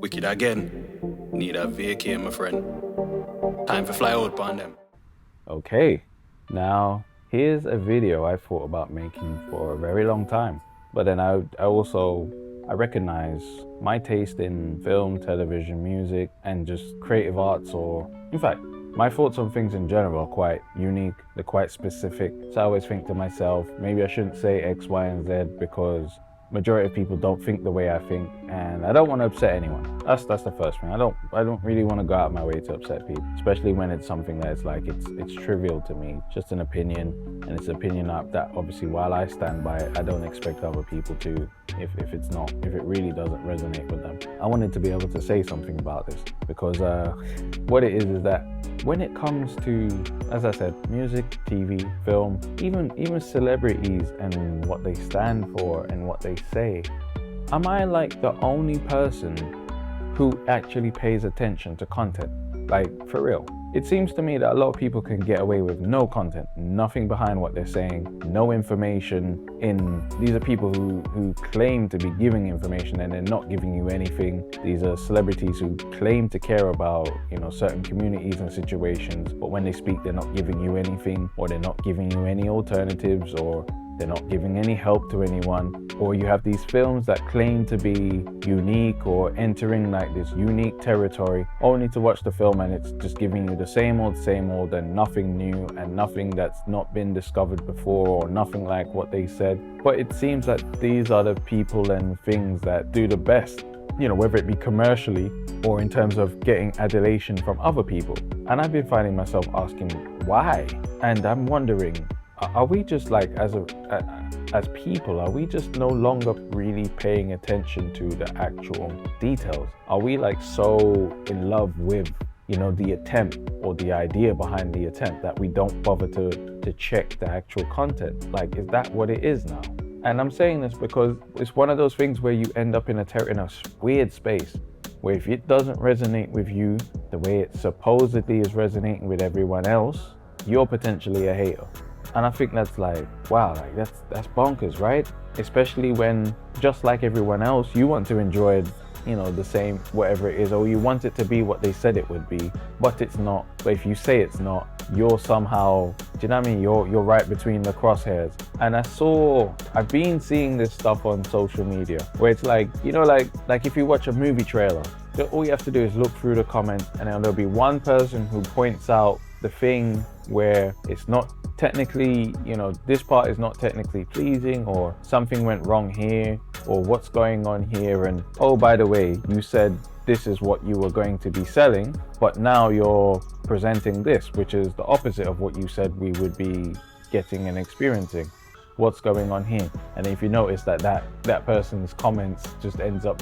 Wicked again. Need a vacay, my friend. Time for fly out on them. Okay, now here's a video I thought about making for a very long time. But then I recognize my taste in film, television, music, and just creative arts, or in fact, my thoughts on things in general are quite unique, they're quite specific. So I always think to myself, maybe I shouldn't say X, Y, and Z because majority of people don't think the way I think, and I don't want to upset anyone. That's the first thing. I don't really want to go out of my way to upset people, especially when it's something that's like it's trivial to me, just an opinion, and it's an opinion that obviously while I stand by it, I don't expect other people to, if it really doesn't resonate with them. I wanted to be able to say something about this because what it is that when it comes to, as I said, music, TV, film, even celebrities and what they stand for and what they say, am I like the only person who actually pays attention to content? Like, for real. It seems to me that a lot of people can get away with no content, nothing behind what they're saying, no information in. These are people who claim to be giving information and they're not giving you anything. These are celebrities who claim to care about, certain communities and situations, but when they speak, they're not giving you anything, or they're not giving you any alternatives, or they're not giving any help to anyone. Or you have these films that claim to be unique or entering like this unique territory, only to watch the film and it's just giving you the same old and nothing new and nothing that's not been discovered before or nothing like what they said. But it seems that these are the people and things that do the best, whether it be commercially or in terms of getting adulation from other people. And I've been finding myself asking why, and I'm wondering, are we just like, as people, are we just no longer really paying attention to the actual details? Are we like so in love with, the attempt or the idea behind the attempt that we don't bother to check the actual content? Like, is that what it is now? And I'm saying this because it's one of those things where you end up in a weird space where if it doesn't resonate with you the way it supposedly is resonating with everyone else, you're potentially a hater. And I think that's like, wow, like that's bonkers, right? Especially when, just like everyone else, you want to enjoy, the same, whatever it is, or you want it to be what they said it would be, but it's not. But if you say it's not, you're somehow, do you know what I mean? You're right between the crosshairs. And I've been seeing this stuff on social media where it's like, like if you watch a movie trailer, all you have to do is look through the comments and then there'll be one person who points out the thing where it's not technically, this part is not technically pleasing, or something went wrong here, or what's going on here, and oh, by the way, you said this is what you were going to be selling, but now you're presenting this, which is the opposite of what you said we would be getting and experiencing. What's going on here? And if you notice that person's comments just ends up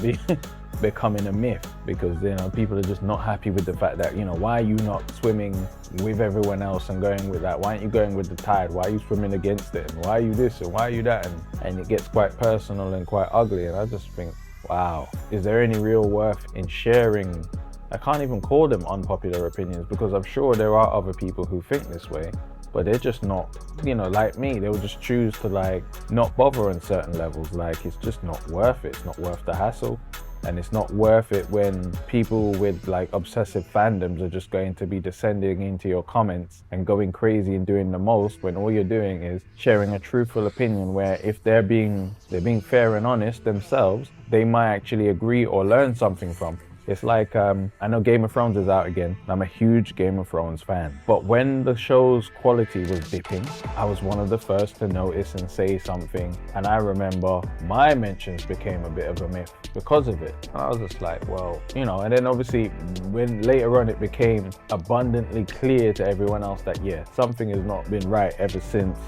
becoming a myth, because people are just not happy with the fact that why are you not swimming with everyone else and going with that? Why aren't you going with the tide? Why are you swimming against it? And why are you this and why are you that? And it gets quite personal and quite ugly. And I just think, wow, is there any real worth in sharing? I can't even call them unpopular opinions, because I'm sure there are other people who think this way, but they're just not, like me. They'll just choose to like not bother on certain levels. Like, it's just not worth it. It's not worth the hassle. And it's not worth it when people with like obsessive fandoms are just going to be descending into your comments and going crazy and doing the most, when all you're doing is sharing a truthful opinion where if they're being fair and honest themselves, they might actually agree or learn something from. It's like, I know Game of Thrones is out again. I'm a huge Game of Thrones fan. But when the show's quality was dipping, I was one of the first to notice and say something. And I remember my mentions became a bit of a myth because of it. And I was just like, well, and then obviously when later on it became abundantly clear to everyone else that, yeah, something has not been right ever since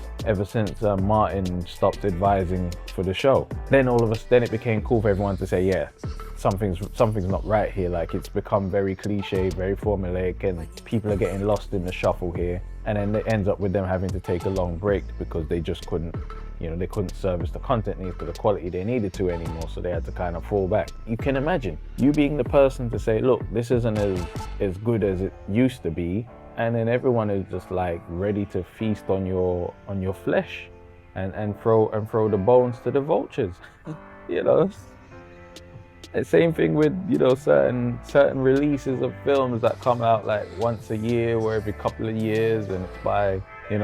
Martin stopped advising for the show. Then it became cool for everyone to say, yeah, something's not right here. Like, it's become very cliche, very formulaic, and people are getting lost in the shuffle here. And then it ends up with them having to take a long break because they just couldn't, they couldn't service the content needs to the quality they needed to anymore. So they had to kind of fall back. You can imagine you being the person to say, look, this isn't as good as it used to be. And then everyone is just like ready to feast on your flesh and throw the bones to the vultures. Same thing with, certain releases of films that come out like once a year or every couple of years, and it's by,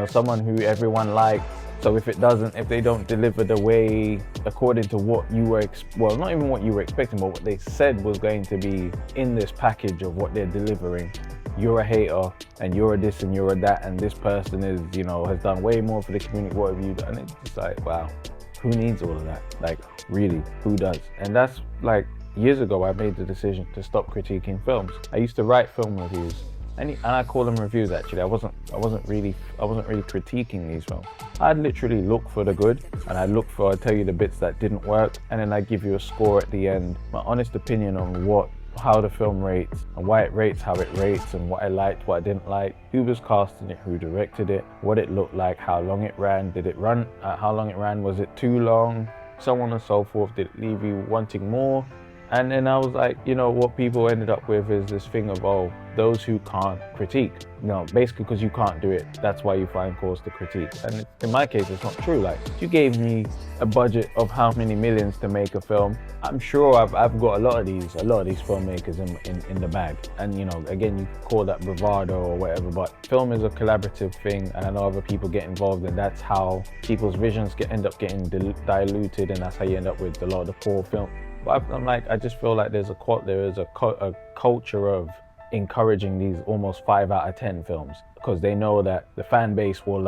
someone who everyone likes. So if they don't deliver the way, according to what you were, well, not even what you were expecting, but what they said was going to be in this package of what they're delivering, you're a hater, and you're a this and you're a that, and this person is, has done way more for the community, what have you done? And it's just like, wow, who needs all of that? Like, really, who does? And that's like, years ago, I made the decision to stop critiquing films. I used to write film reviews, and I call them reviews actually. I wasn't really critiquing these films. I'd literally look for the good, and I'd tell you the bits that didn't work, and then I'd give you a score at the end, my honest opinion on how the film rates, and why it rates how it rates, and what I liked, what I didn't like, who was casting it, who directed it, what it looked like, how long it ran, how long it ran, was it too long, so on and so forth, did it leave you wanting more? And then I was like, what people ended up with is this thing of, those who can't critique. Basically because you can't do it, that's why you find cause to critique. And in my case, it's not true. Like, if you gave me a budget of how many millions to make a film, I'm sure I've got a lot of these filmmakers in the bag. And again, you call that bravado or whatever, but film is a collaborative thing, and I know other people get involved, and that's how people's visions end up getting diluted, and that's how you end up with a lot of the poor film. But I'm like, I just feel like there is a culture of encouraging these almost 5 out of 10 films, because they know that the fan base will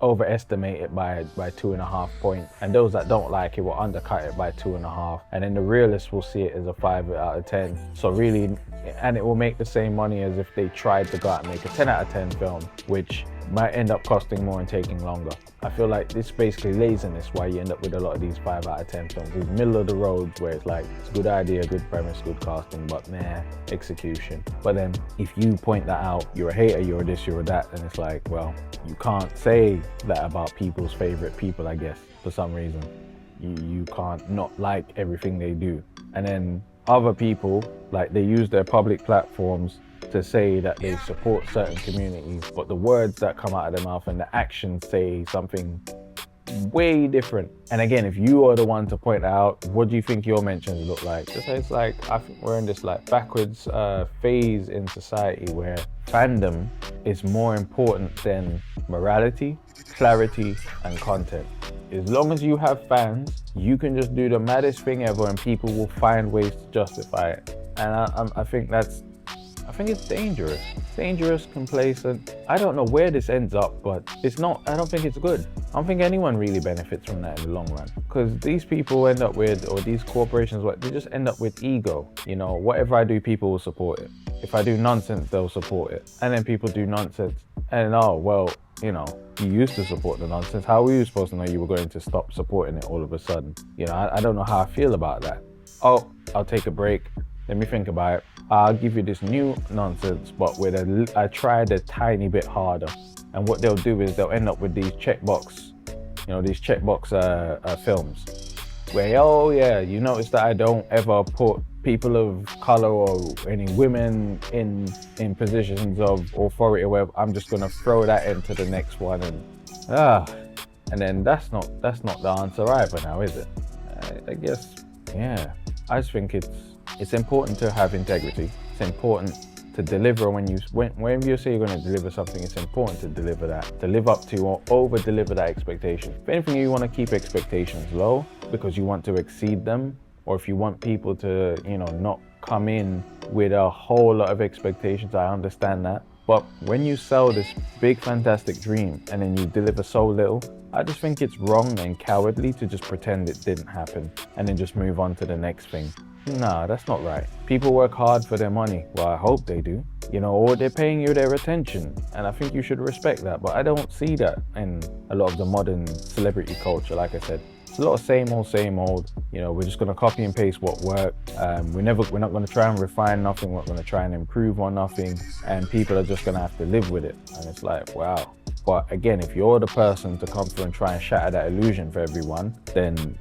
overestimate it by 2.5 points, and those that don't like it will undercut it by 2.5, and then the realists will see it as a 5 out of 10. So really, and it will make the same money as if they tried to go out and make a 10 out of 10 film, which might end up costing more and taking longer. I feel like this basically laziness why you end up with a lot of these 5 out of 10 films. These middle of the road where it's like, it's a good idea, good premise, good casting, but execution. But then if you point that out, you're a hater, you're a this, you're a that, and it's like, well, you can't say that about people's favorite people, I guess, for some reason. You can't not like everything they do. And then other people, like, they use their public platforms to say that they support certain communities, but the words that come out of their mouth and the actions say something way different. And again, if you are the one to point out, what do you think your mentions look like? So it's like, I think we're in this like backwards phase in society where fandom is more important than morality, clarity, and content. As long as you have fans, you can just do the maddest thing ever and people will find ways to justify it. And I think it's dangerous, complacent. I don't know where this ends up, but I don't think it's good. I don't think anyone really benefits from that in the long run, because these people end up with, or these corporations, they just end up with ego. Whatever I do, people will support it. If I do nonsense, they'll support it. And then people do nonsense, and you used to support the nonsense. How were you supposed to know you were going to stop supporting it all of a sudden? I don't know how I feel about that. Oh, I'll take a break. Let me think about it. I'll give you this new nonsense, but I tried a tiny bit harder. And what they'll do is they'll end up with these checkbox films, where, you notice that I don't ever put people of color or any women in positions of authority or whatever. I'm just gonna throw that into the next one, and then that's not the answer either now, is it? I guess, I just think it's important to have integrity. It's important to deliver when you say you're going to deliver something. It's important to deliver that, to live up to or over deliver that expectation. If anything, you want to keep expectations low because you want to exceed them, or if you want people to not come in with a whole lot of expectations, I understand that. But when you sell this big fantastic dream and then you deliver so little, I just think it's wrong and cowardly to just pretend it didn't happen and then just move on to the next thing. Nah, that's not right. People work hard for their money. Well, I hope they do. Or they're paying you their attention. And I think you should respect that. But I don't see that in a lot of the modern celebrity culture. Like I said, it's a lot of same old. We're just going to copy and paste what worked. We're not going to try and refine nothing. We're not going to try and improve on nothing. And people are just going to have to live with it. And it's like, wow. But again, if you're the person to come through and try and shatter that illusion for everyone, then,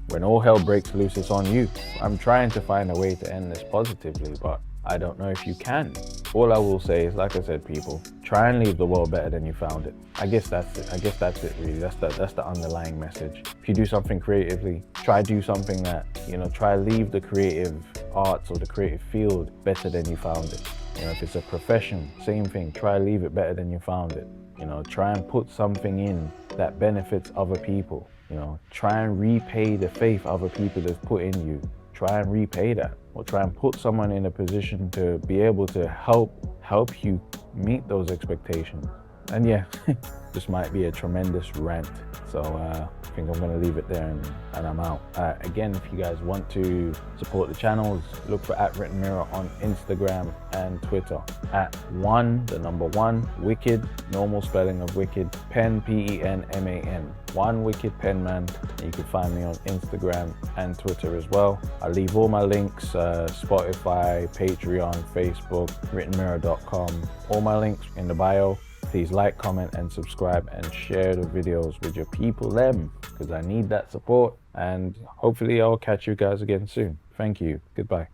when all hell breaks loose, it's on you. I'm trying to find a way to end this positively, but I don't know if you can. All I will say is, like I said, people, try and leave the world better than you found it. I guess that's it really. That's the underlying message. If you do something creatively, try do something that, try leave the creative arts or the creative field better than you found it. If it's a profession, same thing, try leave it better than you found it. Try and put something in that benefits other people. Try and repay the faith other people have put in you. Try and repay that, or try and put someone in a position to be able to help you meet those expectations. And yeah, this might be a tremendous rant, so I think I'm going to leave it there and I'm out. Again, if you guys want to support the channels, look for @WrittenMirror on Instagram and Twitter. @1 Wicked, normal spelling of Wicked, Pen, PENMAN. One Wicked Penman. You can find me on Instagram and Twitter as well. I'll leave all my links, Spotify, Patreon, Facebook, writtenmirror.com, all my links in the bio. Please like, comment, and subscribe, and share the videos with your people, because I need that support. And hopefully I'll catch you guys again soon. Thank you. Goodbye.